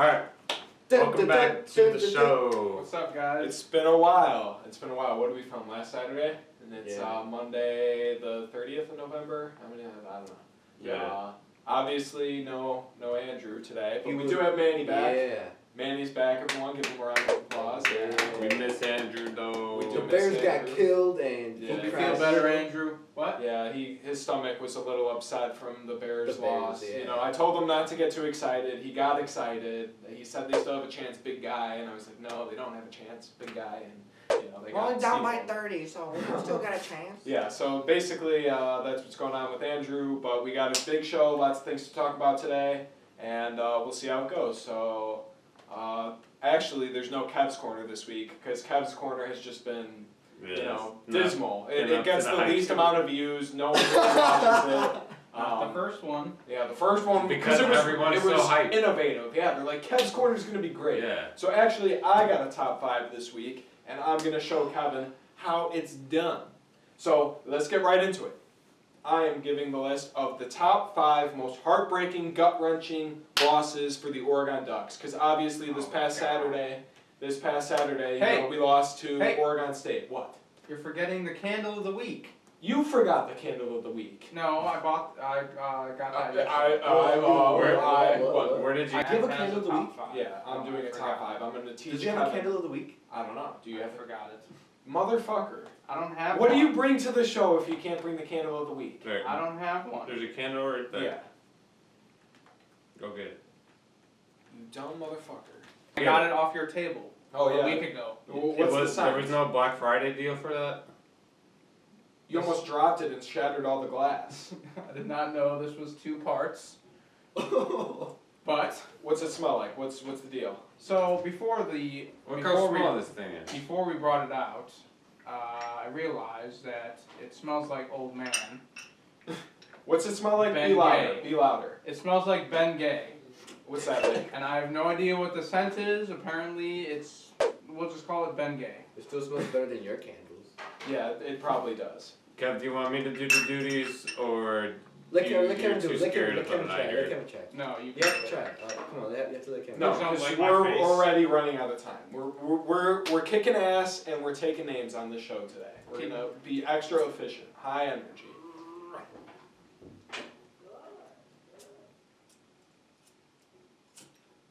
Alright, welcome back to the show. What's up, guys? It's been a while. What did we film last Saturday? And it's Monday the 30th of November. How many? I don't know. Yeah. Obviously, no Andrew today, but we do have Manny back. Yeah. Manny's back, everyone. Give him a round of applause. Yeah. We miss Andrew, though. We The Bears got killed, and Yeah. You feel better, Andrew? What? Yeah, his stomach was a little upset from the Bears loss. Yeah. You know, I told him not to get too excited. He got excited. He said they still have a chance, big guy, and I was like, no, they don't have a chance, big guy, and you know they got down by 30, so we still got a chance. Yeah, so basically that's what's going on with Andrew, but we got a big show, lots of things to talk about today, and we'll see how it goes. So actually, there's no Kev's Corner this week because Kev's Corner has just been dismal. It gets the least amount of views. No one really watches it. The first one. Yeah, the first one because it was so hyped. Innovative. Yeah, they're like, Kev's Corner is going to be great. Yeah. So actually, I got a top 5 this week, and I'm going to show Kevin how it's done. So let's get right into it. I am giving the list of the top 5 most heartbreaking, gut-wrenching losses for the Oregon Ducks. Because obviously this past Saturday, you know, we lost to Oregon State. What? You're forgetting the candle of the week. You forgot the candle of the week. No, I got that. Where did you give a candle of the week? Yeah, I'm doing a top 5. I'm going to teach Did you have a candle of the week? I don't know. Do you have forgot it. Motherfucker. I don't have What one. do you bring to the show if you can't bring the candle of the week? There. I don't have one. There's a candle right there. Yeah. Go get it. You dumb motherfucker. I got it off your table a week ago. What's the sign? There was no Black Friday deal for that? You almost dropped it and shattered all the glass. I did not know this was 2 parts. But What's it smell like? What's the deal? so Look how small this thing is. before we brought it out, I realized that it smells like Old Man. What's it smell like? Ben Be louder. Gay. Be louder. It smells like Ben Gay. What's that thing? And I have no idea what the scent is. Apparently, we'll just call it Ben Gay. It still smells better than your candles. Yeah, it probably does. Kev, do you want me to do the duties, or Let Kevin do you're it. too Let scared Kevin to put an try. eye Let here? Kevin check. No, you You have to try. Alright, come on. You have to let Kevin No, try. Don't because like my we're face. already running out of time. We're kicking ass and we're taking names on this show today. We're gonna be extra efficient, high energy.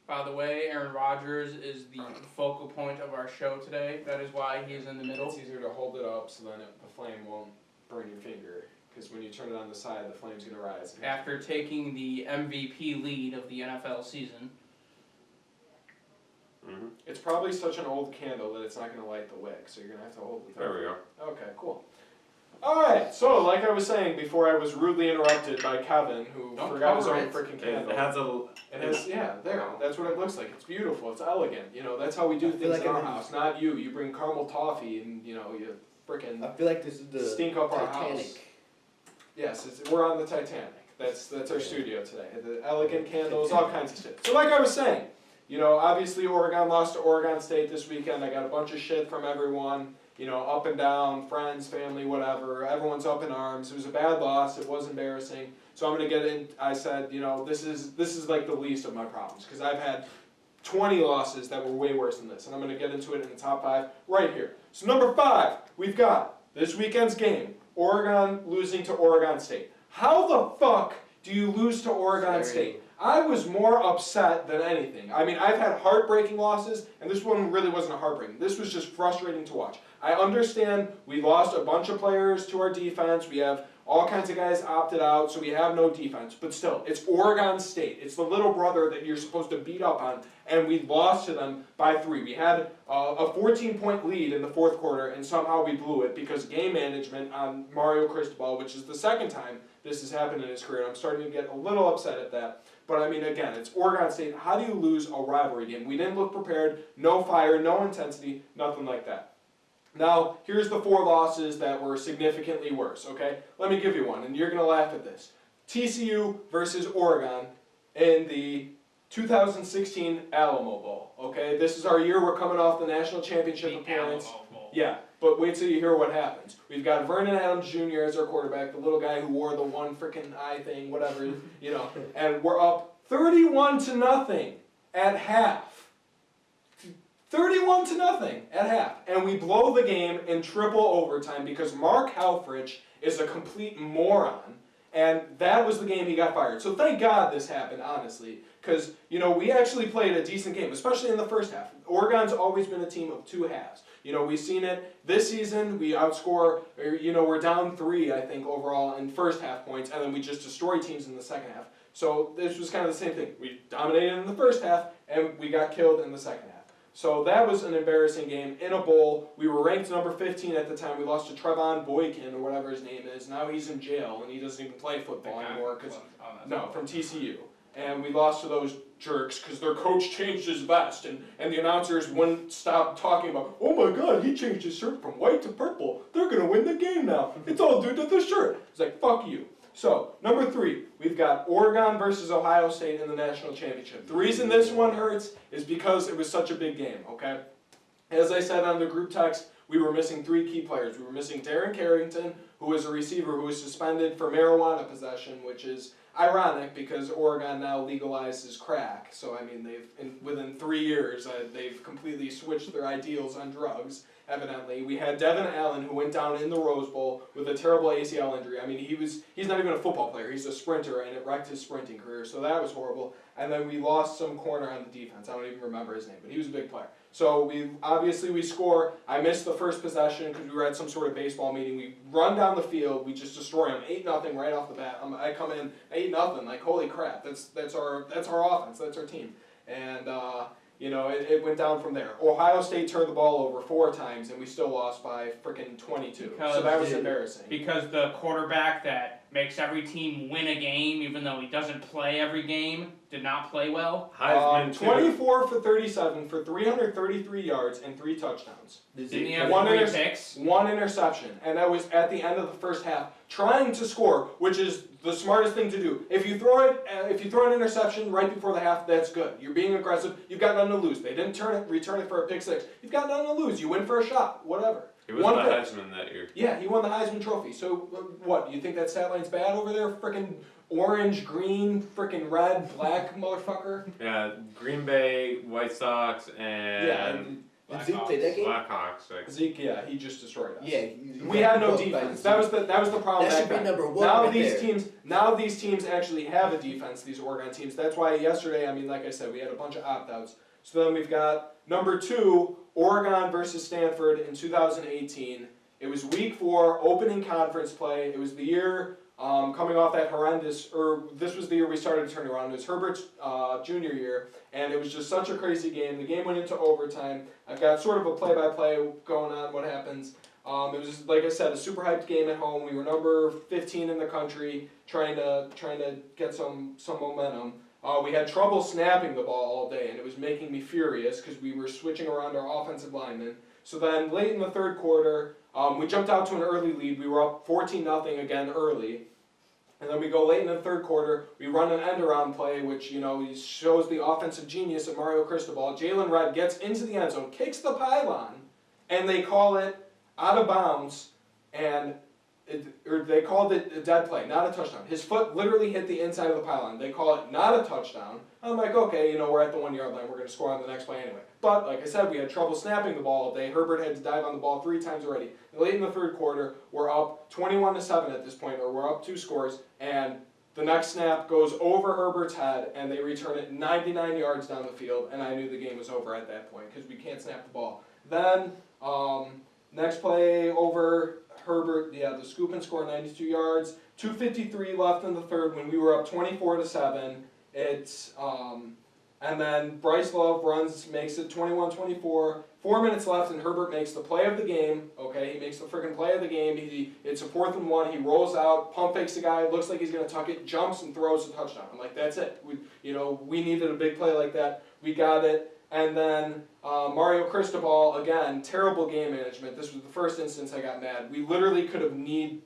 By the way, Aaron Rodgers is the focal point of our show today. That is why he is in the middle. It's easier to hold it up so then the flame won't burn your finger. Because when you turn it on the side, the flame's gonna rise. After taking the MVP lead of the NFL season. Mm-hmm. It's probably such an old candle that it's not gonna light the wick, so you're gonna have to hold it. There we go. Okay, cool. Alright, so like I was saying before I was rudely interrupted by Kevin, who Don't forgot his cover own it. freaking It candle. has a. It has, yeah, there. That's what it looks like. It's beautiful. It's elegant. You know, that's how we do things like in our I'm- house. Not you. You bring caramel toffee and, you know, you frickin' I feel like this is the stink up our Titanic. house. Yes, we're on the Titanic. That's our studio today. The elegant candles, all kinds of shit. So like I was saying, you know, obviously Oregon lost to Oregon State this weekend. I got a bunch of shit from everyone, you know, up and down, friends, family, whatever. Everyone's up in arms. It was a bad loss. It was embarrassing. So I'm going to get in. I said, you know, this is like the least of my problems because I've had 20 losses that were way worse than this. And I'm going to get into it in the top 5 right here. So number 5, we've got this weekend's game. Oregon losing to Oregon State. How the fuck do you lose to Oregon State? I was more upset than anything. I mean, I've had heartbreaking losses, and this one really wasn't a heartbreaking. This was just frustrating to watch. I understand we lost a bunch of players to our defense. We have all kinds of guys opted out, so we have no defense. But still, it's Oregon State. It's the little brother that you're supposed to beat up on, and we lost to them by 3. We had a 14-point lead in the 4th quarter, and somehow we blew it because game management on Mario Cristobal, which is the 2nd time this has happened in his career. I'm starting to get a little upset at that. But I mean, again, it's Oregon State. How do you lose a rivalry game? We didn't look prepared, no fire, no intensity, nothing like that. Now, here's the 4 losses that were significantly worse, okay? Let me give you one, and you're going to laugh at this. TCU versus Oregon in the 2016 Alamo Bowl, okay? This is our year. We're coming off the national championship appearance. Yeah, but wait till you hear what happens. We've got Vernon Adams Jr. as our quarterback, the little guy who wore the one freaking eye thing, whatever, you know, and we're up 31-0. at half. 31-0 at half. And we blow the game in triple overtime because Mark Helfrich is a complete moron. And that was the game he got fired. So thank God this happened, honestly. Because, we actually played a decent game, especially in the first half. Oregon's always been a team of two halves. We've seen it this season. We outscore, we're down 3, I think, overall in first half points. And then we just destroy teams in the second half. So this was kind of the same thing. We dominated in the first half, and we got killed in the second half. So that was an embarrassing game in a bowl. We were ranked number 15 at the time. We lost to Trevon Boykin, or whatever his name is. Now he's in jail, and he doesn't even play football anymore. From TCU. And we lost to those jerks because their coach changed his vest, and the announcers wouldn't stop talking about, oh my God, he changed his shirt from white to purple. They're going to win the game now. It's all due to the shirt. It's like, fuck you. So, number 3, we've got Oregon versus Ohio State in the national championship. The reason this one hurts is because it was such a big game, okay? As I said on the group text, we were missing 3 key players. We were missing Darren Carrington, who was a receiver who was suspended for marijuana possession, which is ironic because Oregon now legalizes crack. So, within 3 years, they've completely switched their ideals on drugs. Evidently, we had Devin Allen, who went down in the Rose Bowl with a terrible ACL injury. He's not even a football player. He's a sprinter, and it wrecked his sprinting career, so that was horrible. And then we lost some corner on the defense. I don't even remember his name, but he was a big player. So we score. I missed the first possession because we were at some sort of baseball meeting. We run down the field. We just destroy them 8-0 right off the bat. I come in 8-0. Like, holy crap! That's our offense. That's our team. And it went down from there. Ohio State turned the ball over 4 times, and we still lost by freaking 22. So that was embarrassing. Because the quarterback that makes every team win a game, even though he doesn't play every game, did not play well. Heisman 24 for 37 for 333 yards and 3 touchdowns. Didn't he have 3 picks? 1 interception, and that was at the end of the first half, trying to score, which is the smartest thing to do. If you throw an interception right before the half, that's good. You're being aggressive. You've got nothing to lose. They didn't return it for a pick 6. You've got nothing to lose. You win for a shot. Whatever. He was the Heisman that year. Yeah, he won the Heisman Trophy. So what? Do you think that stat line's bad over there? Frickin' orange, green, frickin' red, black motherfucker. Yeah, Green Bay, White Sox, and Did Zeke play that game? Blackhawks. Zeke, yeah, he just destroyed us. Yeah, we had no defense. That was the problem. That should be number 1. Now these teams actually have a defense. These Oregon teams. That's why yesterday, like I said, we had a bunch of opt-outs. So then we've got number 2, Oregon versus Stanford in 2018. It was week 4, opening conference play. It was the year coming off that this was the year we started to turn around. It was Herbert's junior year, and it was just such a crazy game. The game went into overtime. I've got sort of a play-by-play going on what happens. It was, like I said, a super hyped game at home. We were number 15 in the country, trying to get some momentum. We had trouble snapping the ball all day, and it was making me furious because we were switching around our offensive linemen. So then, late in the third quarter, we jumped out to an early lead. We were up 14-0 again early. And then we go late in the third quarter. We run an end-around play, which, shows the offensive genius of Mario Cristobal. Jalen Redd gets into the end zone, kicks the pylon, and they call it out of bounds, and they called it a dead play, not a touchdown. His foot literally hit the inside of the pylon. They call it not a touchdown. I'm like, okay, we're at the 1 yard line. We're going to score on the next play anyway. But, like I said, we had trouble snapping the ball all day. Herbert had to dive on the ball 3 times already. Late in the third quarter, we're up 21-7 at this point, or we're up 2 scores, and the next snap goes over Herbert's head, and they return it 99 yards down the field, and I knew the game was over at that point because we can't snap the ball. Then, next play over Herbert, the scoop and score 92 yards, 2:53 left in the third when we were up 24-7. And then Bryce Love makes it 21-24. 4 minutes left, and Herbert makes the play of the game. Okay, he makes the freaking play of the game. It's a 4th and 1. He rolls out, pump fakes the guy, looks like he's gonna tuck it, jumps and throws a touchdown. I'm like, that's it. We needed a big play like that. We got it. And then Mario Cristobal, again, terrible game management. This was the first instance I got mad. We literally could have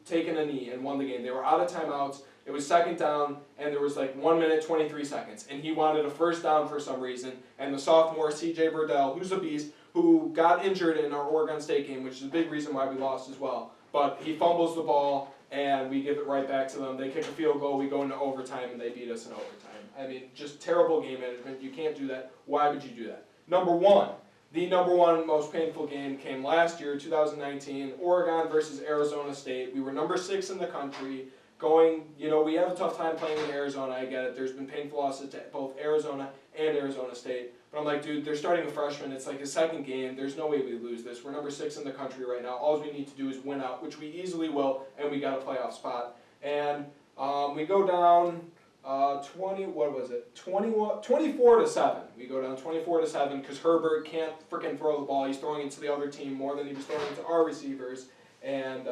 taken a knee and won the game. They were out of timeouts. It was 2nd down, and there was 1 minute, 23 seconds. And he wanted a 1st down for some reason. And the sophomore, C.J. Burdell, who's a beast, who got injured in our Oregon State game, which is a big reason why we lost as well. But he fumbles the ball, and we give it right back to them. They kick a field goal, we go into overtime, and they beat us in overtime. I mean, just terrible game management. You can't do that. Why would you do that? The number one most painful game came last year, 2019, Oregon versus Arizona State. We were number 6 in the country. We have a tough time playing in Arizona, I get it. There's been painful losses to both Arizona and Arizona State. But I'm like, dude, they're starting a freshman. It's like his second game. There's no way we lose this. We're number 6 in the country right now. All we need to do is win out, which we easily will, and we got a playoff spot. And we go down 24-7. We go down 24-7 because Herbert can't freaking throw the ball. He's throwing it to the other team more than he was throwing it to our receivers. And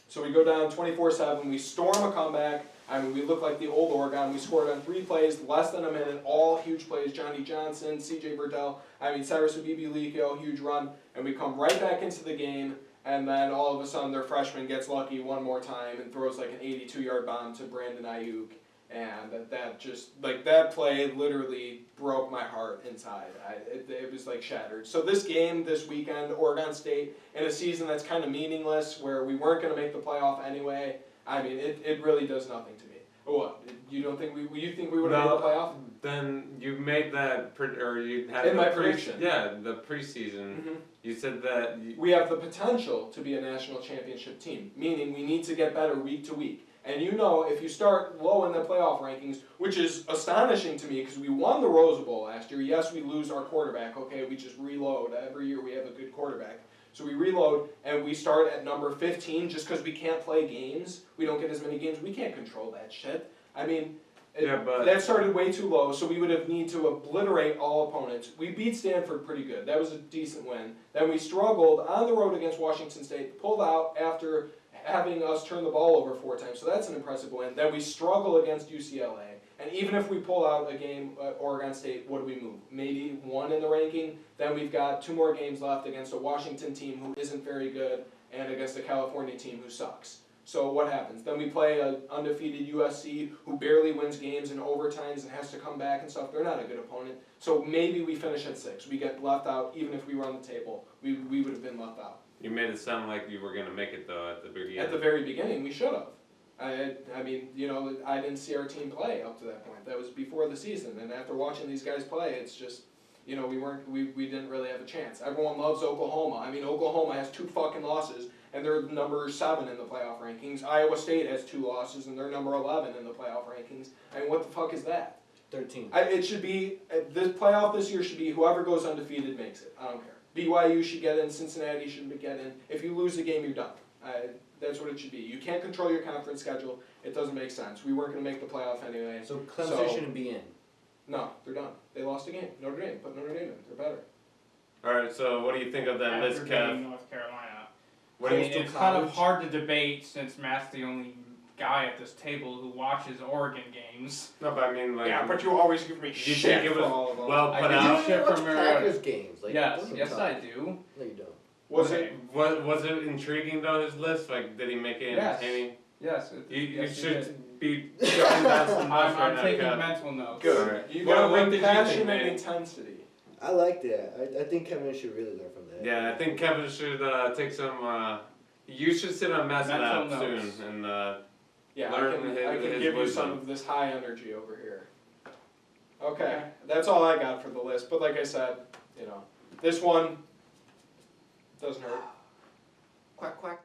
so we go down 24-7. We storm a comeback. I mean, we look like the old Oregon. We scored on 3 plays, less than a minute, all huge plays. Johnny Johnson, C.J. Verdell, Cyrus Ubibi-Lico, huge run. And we come right back into the game. And then all of a sudden their freshman gets lucky one more time and throws like an 82-yard bomb to Brandon Ayuk. And that play literally broke my heart inside. It was like shattered. So this game this weekend, Oregon State, in a season that's kind of meaningless, where we weren't going to make the playoff anyway, I mean, it really does nothing to me. What? You don't think you think we would have made the playoff? Then you made that, you had in my prediction. Yeah, the preseason. Mm-hmm. You said that we have the potential to be a national championship team, meaning we need to get better week to week. And if you start low in the playoff rankings, which is astonishing to me because we won the Rose Bowl last year. Yes, we lose our quarterback. Okay, we just reload. Every year we have a good quarterback. So we reload and we start at number 15 just because we can't play games. We don't get as many games. We can't control that shit. I mean, that started way too low, so we would have need to obliterate all opponents. We beat Stanford pretty good. That was a decent win. Then we struggled on the road against Washington State, pulled out after having us turn the ball over 4 times, so that's an impressive win. Then we struggle against UCLA, and even if we pull out a game at Oregon State, what do we move? Maybe 1 in the ranking. Then we've got 2 more games left against a Washington team who isn't very good, and against a California team who sucks. So what happens? Then we play an undefeated USC who barely wins games in overtimes and has to come back and stuff. They're not a good opponent. So maybe we finish at 6. We get left out, even if we were on the table. We would have been left out. you made it sound like you were going to make it, though, at the beginning. At the very beginning, we should have. I mean, I didn't see our team play up to that point. That was before the season, and after watching these guys play, it's just, we didn't really have a chance. Everyone loves Oklahoma. I mean, Oklahoma has 2 fucking losses, and they're number 7 in the playoff rankings. Iowa State has 2 losses, and they're number 11 in the playoff rankings. I mean, what the fuck is that? 13. It should be, this playoff this year should be whoever goes undefeated makes it. I don't care. BYU should get in, Cincinnati should get in. If you lose the game, you're done. That's what it should be. You can't control your conference schedule. It doesn't make sense. We weren't going to make the playoff anyway. So Clemson shouldn't be in. No, they're done. They lost a game. Notre Dame. Put Notre Dame in. They're better. All right, so what do you think of that list, After Kev? beating North Carolina. What I do mean, you it's kind of hard to debate since Matt's the only guy at this table who watches Oregon games. No, but I mean, like, Yeah, but you always give me you shit think it for was all of them. well I put do. out? Shit watch from Packers games. Yes, I do. No, you don't. Was Okay. it? Was it intriguing though, his list? Like, did he make it Yes. entertaining? Yes. You yes, should be jotting down some notes I'm right now, taking Kev. mental notes. Good. Alright. You What got did you passion think, and man? intensity. I like that. I think Kevin should really learn from that. Yeah, I think Kevin should take some. You should sit on Matt's Mental lap notes. soon and. Yeah, Learn I can his give you wisdom. some of this high energy over here. Okay, that's all I got for the list. But like I said, this one doesn't hurt. Quack, quack.